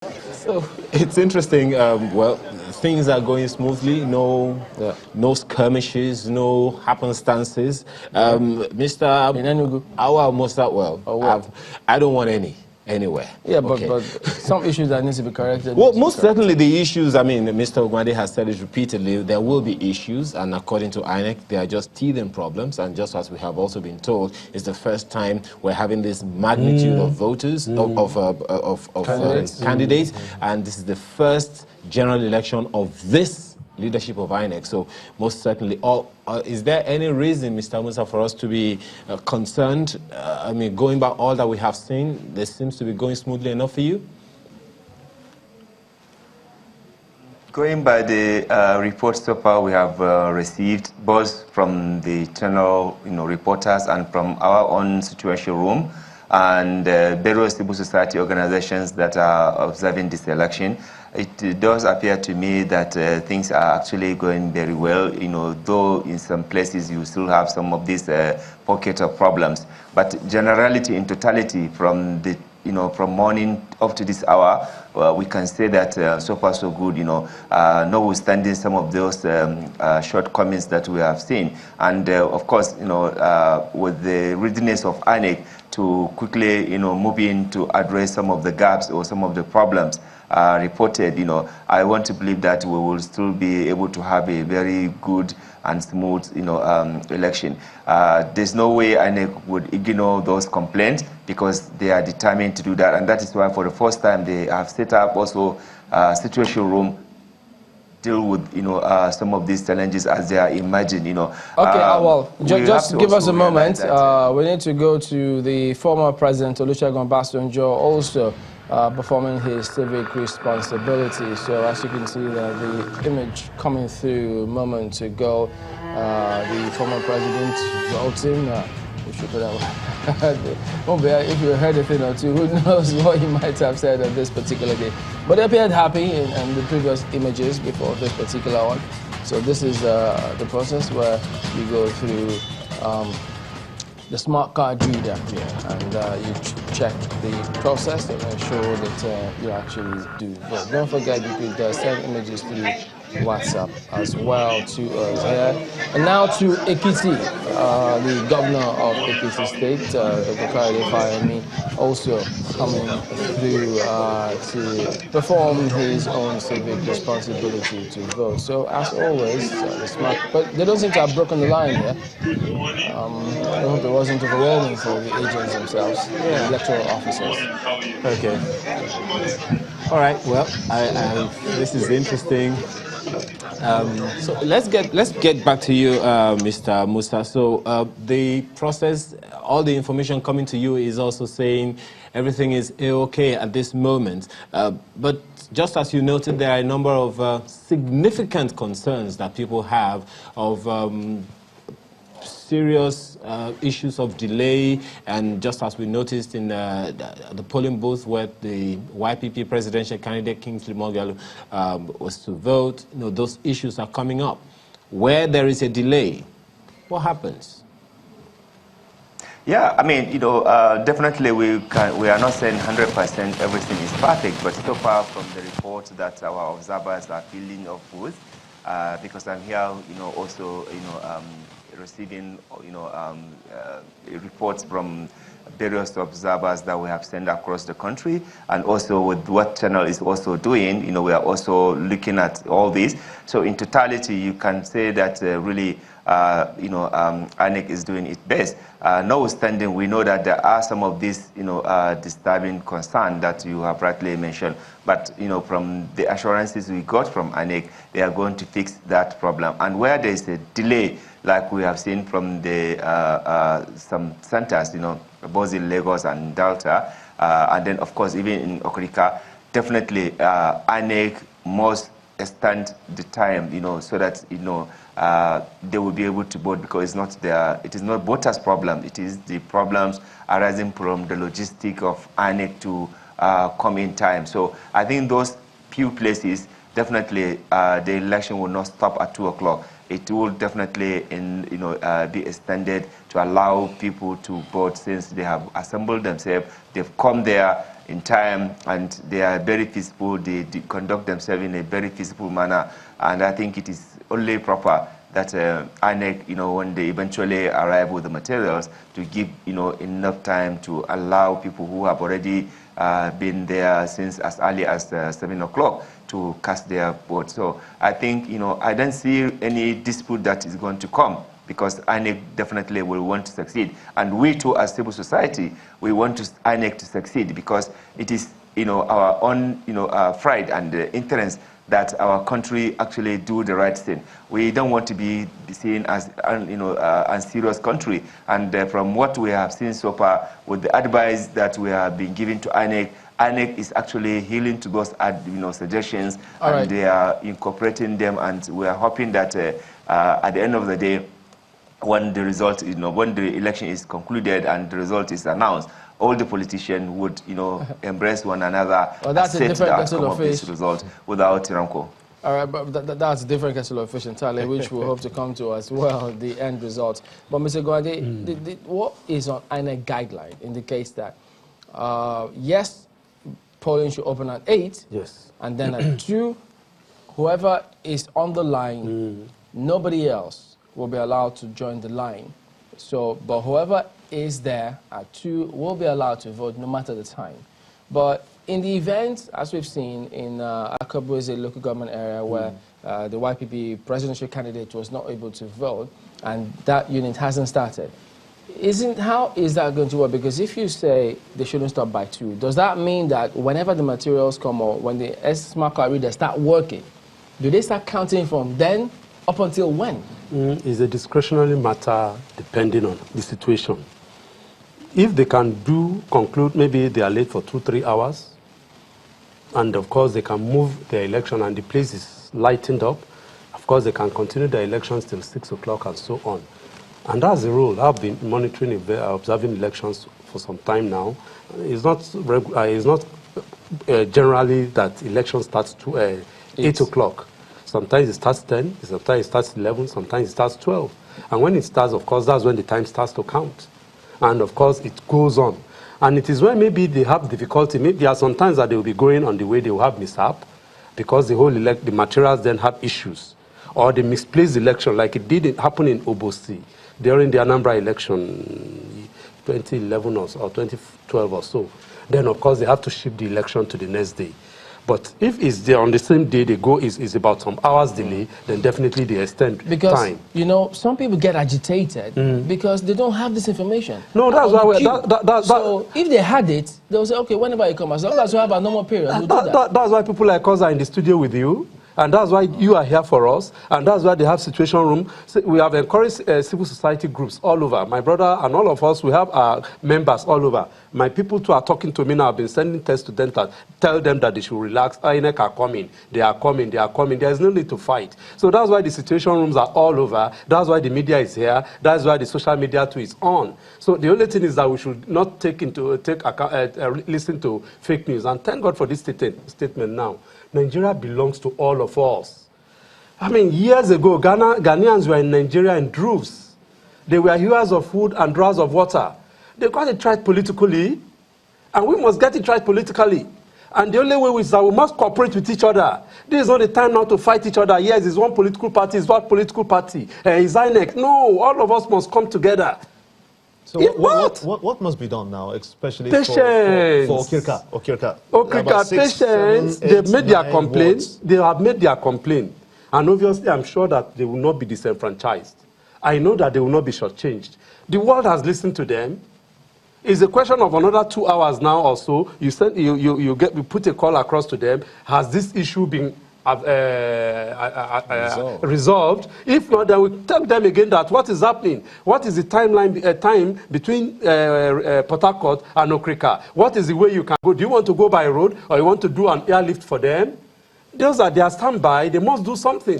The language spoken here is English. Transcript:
So it's interesting. Well, things are going smoothly. No skirmishes, no happenstances. Mr. In Enugu? Our Musa, well, I don't want any anywhere. Yeah, but some issues that need to be corrected. Well, most certainly the issues, I mean, Mr. Ogwande has said it repeatedly, there will be issues, and according to INEC, they are just teething problems, and just as we have also been told, it's the first time we're having this magnitude of voters, candidates, and this is the first general election of this leadership of INEC. So most certainly, is there any reason, Mr. Musa, for us to be concerned? I mean, going by all that we have seen, this seems to be going smoothly enough for you? Going by the reports so far we have received, both from the channel reporters and from our own situation room, and various civil society organizations that are observing this election, it does appear to me that things are actually going very well, though in some places you still have some of these pockets of problems. But generality, in totality, from the from morning up to this hour, we can say that so far so good, notwithstanding some of those shortcomings that we have seen. And of course, with the readiness of INEC to quickly, move in to address some of the gaps or some of the problems reported, I want to believe that we will still be able to have a very good and smooth, election. There's no way INEC would ignore those complaints, because they are determined to do that, and that is why for the first time they have set up also a situation room deal with some of these challenges as they are emerging. Okay, well, just give us a moment. We need to go to the former president Olusegun Obasanjo, also performing his civic responsibility. So as you can see, the image coming through a moment ago, the former president voting. If you heard a thing or two, who knows what he might have said on this particular day. But he appeared happy in the previous images before this particular one. So this is the process where you go through the smart card reader here, and you check the process to ensure that you actually do. But don't forget, you could send images through WhatsApp as well to us here. And now to Ekiti, the governor of Ekiti State, Dr. Kayode Fayemi, also coming through to perform his own civic responsibility to vote. So as always, but they don't seem to have broken the line here. I hope it wasn't overwhelming for the agents themselves, the electoral officers. Okay. All right. Well, this is interesting. So let's get back to you, Mr. Musa. So the process, all the information coming to you is also saying everything is okay at this moment. But just as you noted, there are a number of significant concerns that people have of serious issues of delay, and just as we noticed in the polling booth where the YPP presidential candidate Kingsley Moghalu was to vote, those issues are coming up. Where there is a delay, what happens? Yeah, I mean, definitely we are not saying 100% everything is perfect, but so far from the reports that our observers are filling up with, because I'm here, also, receiving, reports from various observers that we have sent across the country, and also with what channel is also doing, we are also looking at all this. So in totality, you can say that really, INEC is doing its best. Notwithstanding, we know that there are some of these, disturbing concerns that you have rightly mentioned. But, from the assurances we got from INEC, they are going to fix that problem. And where there is a delay, like we have seen from the some centers, both in Lagos and Delta, and then of course even in Okrika, definitely INEC must extend the time, so that they will be able to vote, because it is not voters' problem. It is the problems arising from the logistic of INEC to come in time. So I think those few places, definitely the election will not stop at 2 o'clock. It will definitely, be extended to allow people to vote, since they have assembled themselves. They've come there, in time, and they are very peaceful. They conduct themselves in a very peaceful manner, and I think it is only proper that INEC, when they eventually arrive with the materials, to give, enough time to allow people who have already been there since as early as 7 o'clock to cast their vote. So I think, I don't see any dispute that is going to come, because INEC definitely will want to succeed. And we too, as civil society, we want INEC to succeed, because it is, our own, pride and interest that our country actually do the right thing. We don't want to be seen as, unserious country. And from what we have seen so far, with the advice that we have been given to INEC, INEC is actually healing to those, suggestions, and they are incorporating them. And we are hoping that at the end of the day, when the result, when the election is concluded and the result is announced, all the politicians would, embrace one another, that's accept the outcome of this result without rancor. All right, but that's a different kettle of fish entirely, which we hope to come to as well, the end result. But Mr. Gwande, what is on INEC guideline indicates that, yes, polling should open at 8, yes, and then at 2, whoever is on the line, nobody else will be allowed to join the line. So, but whoever is there at 2 will be allowed to vote no matter the time. But in the event, as we've seen in Akabueze local government area, where the YPP presidential candidate was not able to vote, and that unit hasn't started, how is that going to work? Because if you say they shouldn't stop by 2, does that mean that whenever the materials come or when the smart card readers start working, do they start counting from then up until when? It's a discretionary matter depending on the situation. If they can conclude, maybe they are late for 2-3 hours, and of course they can move the election and the place is lightened up, of course they can continue the elections till 6 o'clock and so on. And that's the rule. I've been monitoring, observing elections for some time now. It's not generally that election starts to 8 o'clock. Sometimes it starts 10, sometimes it starts 11, sometimes it starts 12. And when it starts, of course, that's when the time starts to count. And of course, it goes on. And it is when maybe they have difficulty. Maybe there are some times that they will be going on the way, they will have mishap, because the materials then have issues. Or they misplace the election, like it did happen in Obosi during the Anambra election, 2011 or 2012 or so. Then, of course, they have to shift the election to the next day. But if it's there on the same day they go, is about some hours delay, then definitely they extend time. Because, some people get agitated because they don't have this information. No, that's why. So if they had it, they'll say, okay, whenever you come, as long as you have a normal period, we'll do that. That's why people like us are in the studio with you. And that's why you are here for us. And that's why they have situation room. So we have encouraged civil society groups all over. My brother and all of us, we have our members all over. My people too are talking to me now. I've been sending texts to them to tell them that they should relax. INEC are coming. They are coming. They are coming. There is no need to fight. So that's why the situation rooms are all over. That's why the media is here. That's why the social media too is on. So the only thing is that we should not listen to fake news. And thank God for this statement now. Nigeria belongs to all of us. I mean, years ago, Ghanaians were in Nigeria in droves. They were hewers of wood and drawers of water. They got it right politically, and we must get it right politically. And the only way is that we must cooperate with each other. This is not the time now to fight each other. Yes, it's one political party, it's one political party. It's INEC. No, all of us must come together. So what must be done now, especially for Okirka? Okirka, patience. They've made their complaint. They have made their complaint. And obviously, I'm sure that they will not be disenfranchised. I know that they will not be shortchanged. The world has listened to them. It's a question of another 2 hours now or so. You put a call across to them. Has this issue been resolved? If not, then we tell them again that what is happening. What is the timeline time between Port Harcourt and Okrika? What is the way you can go? Do you want to go by road or you want to do an airlift for them? Those are their standby. They must do something.